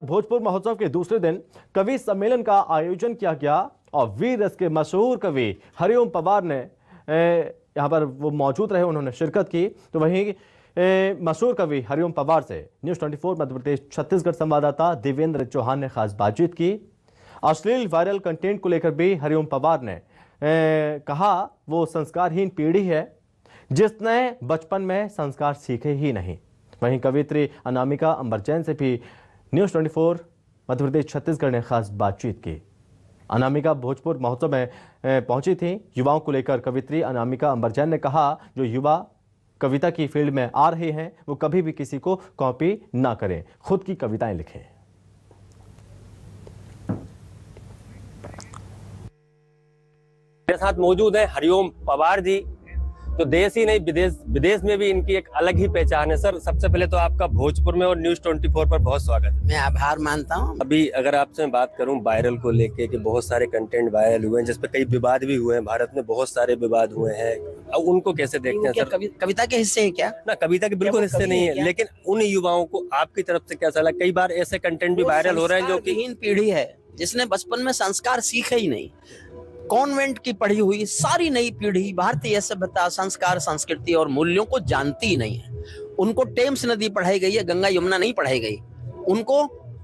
भोजपुर महोत्सव के दूसरे दिन कवि सम्मेलन का आयोजन किया गया और वीर रस के मशहूर कवि हरिओम पवार ने यहाँ पर वो मौजूद रहे, उन्होंने शिरकत की। तो वहीं मशहूर कवि हरिओम पवार से न्यूज़ 24 मध्य प्रदेश छत्तीसगढ़ संवाददाता देवेंद्र चौहान ने खास बातचीत की। अश्लील वायरल कंटेंट को लेकर भी हरिओम पवार ने कहा वो संस्कारहीन पीढ़ी है जिसने बचपन में संस्कार सीखे ही नहीं। वहीं कवियत्री अनामिका अंबर जैन से भी न्यूज़ 24 मध्य प्रदेश छत्तीसगढ़ ने खास बातचीत की। अनामिका भोजपुर महोत्सव में पहुंची थी। युवाओं को लेकर कवियत्री अनामिका अंबर जैन ने कहा जो युवा कविता की फील्ड में आ रहे हैं वो कभी भी किसी को कॉपी ना करें, खुद की कविताएं लिखें। मेरे साथ मौजूद है हरिओम पवार जी, तो देश ही नहीं विदेश में भी इनकी एक अलग ही पहचान है। सर, सबसे पहले तो आपका भोजपुर में और न्यूज़ 24 पर बहुत स्वागत है। मैं आभार मानता हूँ। अभी अगर आपसे मैं बात करूं वायरल को लेके कि बहुत सारे कंटेंट वायरल हुए हैं जिसपे कई विवाद भी हुए हैं, भारत में बहुत सारे विवाद हुए हैं, अब उनको कैसे देखते हैं सर? कविता के हिस्से हैं क्या? ना, कविता के बिल्कुल हिस्से नहीं है, लेकिन उन युवाओं को आपकी तरफ से कैसा लगा? कई बार ऐसे कंटेंट भी वायरल हो रहे हैं जो कि पीढ़ी है जिसने बचपन में संस्कार सीखे ही नहीं, कॉन्वेंट की पढ़ी हुई सारी नई पीढ़ी भारतीय सभ्यता, संस्कार, संस्कृति और मूल्यों को जानती ही नहीं है। उनको टेम्स नदी पढ़ाई गई है, गंगा यमुना नहीं पढ़ाई गई।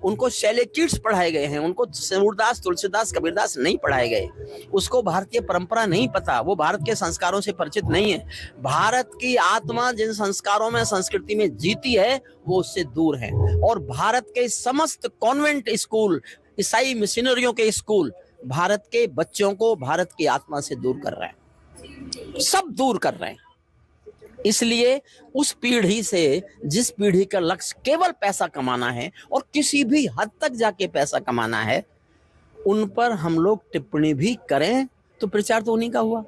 उनको शैले कीट्स पढ़ाए गए हैं, उनको सूरदास, तुलसीदास, कबीरदास नहीं पढ़ाए गए। उसको भारतीय परंपरा नहीं पता, वो भारत के संस्कारों से परिचित नहीं है। भारत की आत्मा जिन संस्कारों में, संस्कृति में जीती है वो उससे दूर है। और भारत के समस्त कॉन्वेंट स्कूल, ईसाई मिशनरियों के स्कूल भारत के बच्चों को भारत की आत्मा से दूर कर रहे हैं, सब दूर कर रहे हैं। इसलिए उस पीढ़ी से, जिस पीढ़ी का लक्ष्य केवल पैसा कमाना है और किसी भी हद तक जाके पैसा कमाना है, उन पर हम लोग टिप्पणी भी करें तो प्रचार तो उन्हीं का हुआ।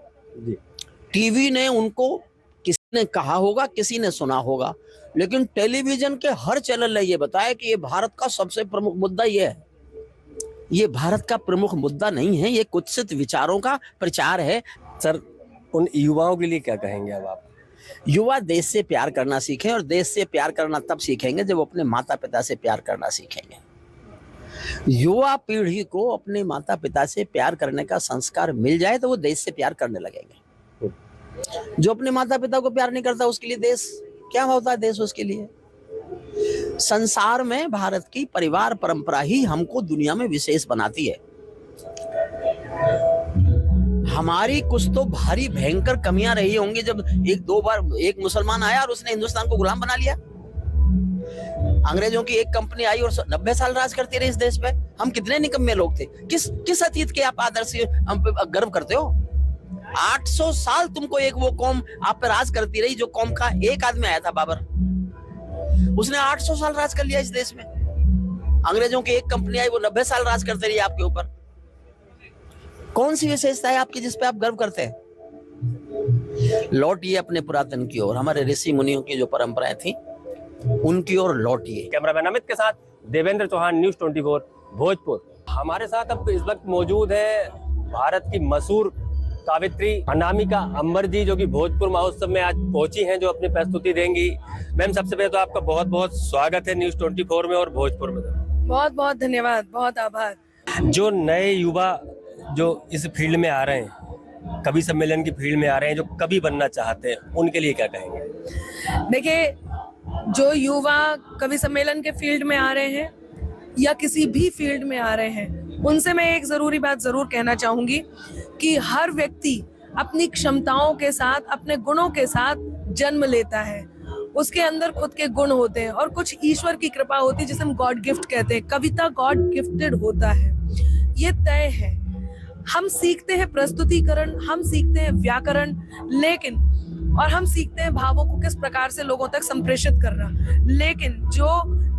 टीवी ने उनको, किसी ने कहा होगा, किसी ने सुना होगा, लेकिन टेलीविजन के हर चैनल ने ये बताया कि ये भारत का सबसे प्रमुख मुद्दा ये है। ये भारत का प्रमुख मुद्दा नहीं है, ये कुत्सित विचारों का प्रचार है। सर, उन युवाओं के लिए क्या कहेंगे अब आप? युवा देश से प्यार करना सीखें, और देश से प्यार करना तब सीखेंगे जब अपने माता पिता से प्यार करना सीखेंगे। युवा पीढ़ी को अपने माता पिता से प्यार करने का संस्कार मिल जाए तो वो देश से प्यार करने लगेंगे। जो अपने माता पिता को प्यार नहीं करता उसके लिए देश क्या होता है? देश उसके लिए संसार में भारत की परिवार परंपरा ही हमको दुनिया में विशेष बनाती है। हमारी कुछ तो भारी भयंकर कमियां रही होंगी जब एक दो बार एक मुसलमान आया और उसने हिंदुस्तान को गुलाम बना लिया। अंग्रेजों की एक कंपनी आई और 90 साल राज करती रही इस देश पे। हम कितने निकम्मे लोग थे। किस अतीत के आप आदर्श से हम पे गर्व करते हो? 800 साल तुमको एक वो कौम आप पे राज करती रही, जो कौम का एक आदमी आया था, बाबर। उसने 800 साल राज कर लिया इस देश में। अंग्रेजों की एक कंपनी आई, वो 90 साल राज करते रही आपके ऊपर। कौन सी विशेषता है आपकी जिस पे आप गर्व करते हैं? लौटिए अपने पुरातन की ओर, हमारे ऋषि मुनियों की जो परंपराएं थी उनकी ओर लौटिए। कैमरामैन अमित के साथ देवेंद्र चौहान, न्यूज़ 24 भोजपुर। हमारे साथ अब इस वक्त मौजूद है भारत की मशहूर कवियत्री अनामिका अंबर जी, जो कि भोजपुर महोत्सव में आज पहुंची हैं, जो अपनी प्रस्तुति देंगी। मैम, सबसे पहले तो आपका बहुत बहुत स्वागत है न्यूज़ 24 में और भोजपुर में। बहुत बहुत धन्यवाद, बहुत आभार। जो नए युवा जो इस फील्ड में आ रहे हैं, कवि सम्मेलन की फील्ड में आ रहे हैं, जो कवि बनना चाहते हैं, उनके लिए क्या कहेंगे? देखिए, जो युवा कवि सम्मेलन के फील्ड में आ रहे हैं या किसी भी फील्ड में आ रहे हैं, उनसे मैं एक जरूरी बात जरूर कहना चाहूंगी कि हर व्यक्ति अपनी क्षमताओं के साथ, अपने गुणों के साथ जन्म लेता है। उसके अंदर खुद के गुण होते हैं और कुछ ईश्वर की कृपा होती है जिसे हम गॉड गिफ्ट कहते हैं। कविता गॉड गिफ्टेड होता है, ये तय है। हम सीखते हैं प्रस्तुतिकरण, हम सीखते हैं व्याकरण, और हम सीखते हैं भावों को किस प्रकार से लोगों तक संप्रेषित करना, लेकिन जो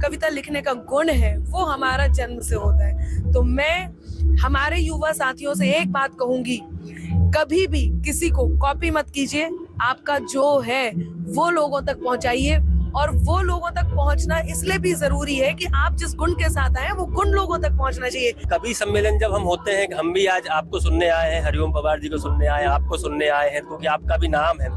कविता लिखने का गुण है वो हमारा जन्म से होता है। तो मैं हमारे युवा साथियों से एक बात कहूंगी, कभी भी किसी को कॉपी मत कीजिए। आपका जो है वो लोगों तक पहुंचाइए, और वो लोगों तक पहुंचना इसलिए भी जरूरी है कि आप जिस गुण के साथ आए वो गुण लोगों तक पहुंचना चाहिए। कवि सम्मेलन जब हम होते हैं, हम भी आज आपको सुनने आए हैं, हरिओम पवार जी को सुनने आए हैं, आपको सुनने आए हैं, क्योंकि आपका भी नाम है।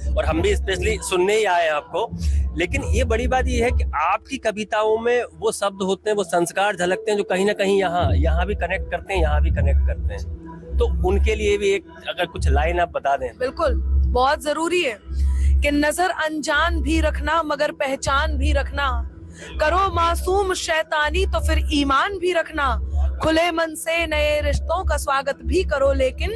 और हम भी स्पेशली सुनने ही आए हैं आपको। लेकिन ये बड़ी बात ये है कि आपकी कविताओं में वो शब्द होते हैं, वो संस्कार झलकते हैं जो कहीं ना कहीं यहाँ भी कनेक्ट करते हैं, यहाँ भी कनेक्ट करते हैं। तो उनके लिए भी एक अगर कुछ लाइन आप बता दें। बिल्कुल, बहुत जरूरी है कि नजर अनजान भी रखना मगर पहचान भी रखना, करो मासूम शैतानी तो फिर ईमान भी रखना, खुले मन से नए रिश्तों का स्वागत भी करो, लेकिन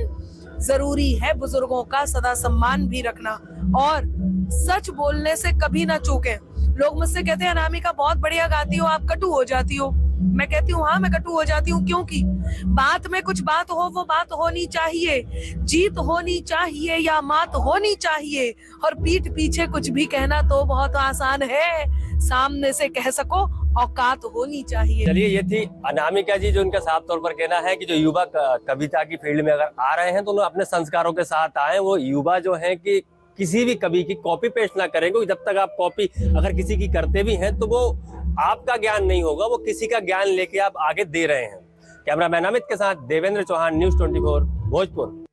जरूरी है बुजुर्गों का सदा सम्मान भी रखना, और सच बोलने से कभी ना चूकें। लोग मुझसे कहते हैं अनामिका बहुत बढ़िया गाती हो, आप कटु हो जाती हो। मैं कहती हूँ हाँ मैं कटु हो जाती हूँ, क्योंकि बात में कुछ बात हो, वो बात होनी चाहिए, जीत होनी चाहिए या मात होनी चाहिए, और पीठ पीछे कुछ भी कहना तो बहुत आसान है, सामने से कह सको औकात होनी चाहिए। चलिए, ये थी अनामिका जी, जो उनका साफ तौर पर कहना है कि जो युवा कविता की फील्ड में अगर आ रहे हैं तो उन्हें अपने संस्कारों के साथ आए। वो युवा जो है कि किसी भी कवि की कॉपी पेस्ट ना करें, क्योंकि जब तक आप कॉपी अगर किसी की करते भी हैं तो वो आपका ज्ञान नहीं होगा, वो किसी का ज्ञान लेके आप आगे दे रहे हैं। कैमरामैन अमित के साथ देवेंद्र चौहान, न्यूज़ 24 भोजपुर।